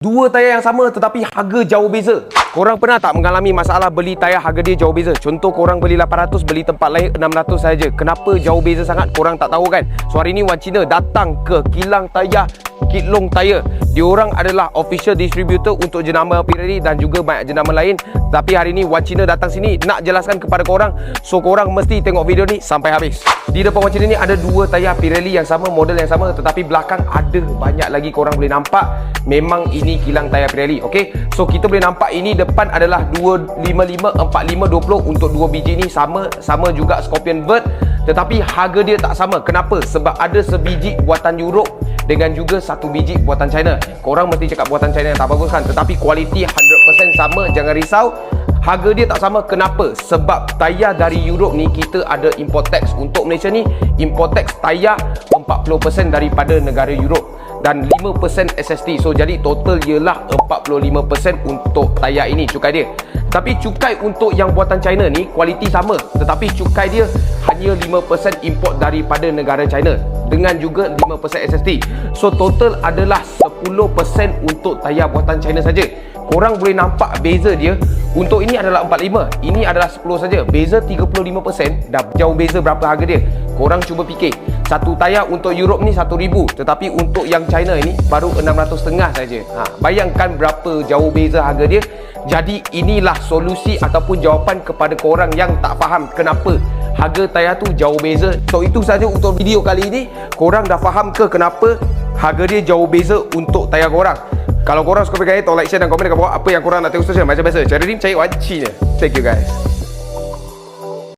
Dua tayar yang sama tetapi harga jauh beza. Korang pernah tak mengalami masalah beli tayar harga dia jauh beza? Contoh korang beli 800, beli tempat lain 600 saja. Kenapa jauh beza sangat? Korang tak tahu kan? So hari ni Wan Cina datang ke kilang tayar Kit Long Tayar. Diorang adalah official distributor untuk jenama Pirelli dan juga banyak jenama lain. Tapi hari ni Wan Cina datang sini nak jelaskan kepada korang. So korang mesti tengok video ni sampai habis. Di depan Wan Cina ni ada dua tayar Pirelli yang sama, model yang sama, tetapi belakang ada banyak lagi korang boleh nampak. Memang ini kilang tayar Pirelli. Okay, so kita boleh nampak ini depan adalah 255 45 20 untuk dua biji ni sama juga Scorpion Vert, tetapi harga dia tak sama. Kenapa? Sebab ada sebiji buatan Europe dengan juga satu biji buatan China. Korang mesti cakap buatan China yang tak bagus kan, tetapi kualiti 100% sama, jangan risau. Harga dia tak sama. Kenapa? Sebab tayar dari Europe ni kita ada import tax. Untuk Malaysia ni import tax tayar 40% daripada negara Europe dan 5% SST. So jadi total ialah 45% untuk tayar ini cukai dia. Tapi cukai untuk yang buatan China ni kualiti sama, tetapi cukai dia hanya 5% import daripada negara China dengan juga 5% SST. So total adalah 10% untuk tayar buatan China saja. Korang boleh nampak beza dia. Untuk ini adalah 45, ini adalah 10 saja. Beza 35%. Dah jauh beza berapa harga dia. Korang cuba fikir, satu tayar untuk Europe ni 1,000, tetapi untuk yang China ini baru 600 saja. Bayangkan berapa jauh beza harga dia. Jadi inilah solusi ataupun jawapan kepada korang yang tak faham kenapa harga tayar tu jauh beza. So itu saja untuk video kali ini. Korang dah faham ke kenapa harga dia jauh beza untuk tayar korang? Kalau korang suka video ini, tolong like, share dan komen dekat bawah apa yang korang nak tengok seterusnya. Macam biasa, cara ni cari Wan Cina. Thank you guys.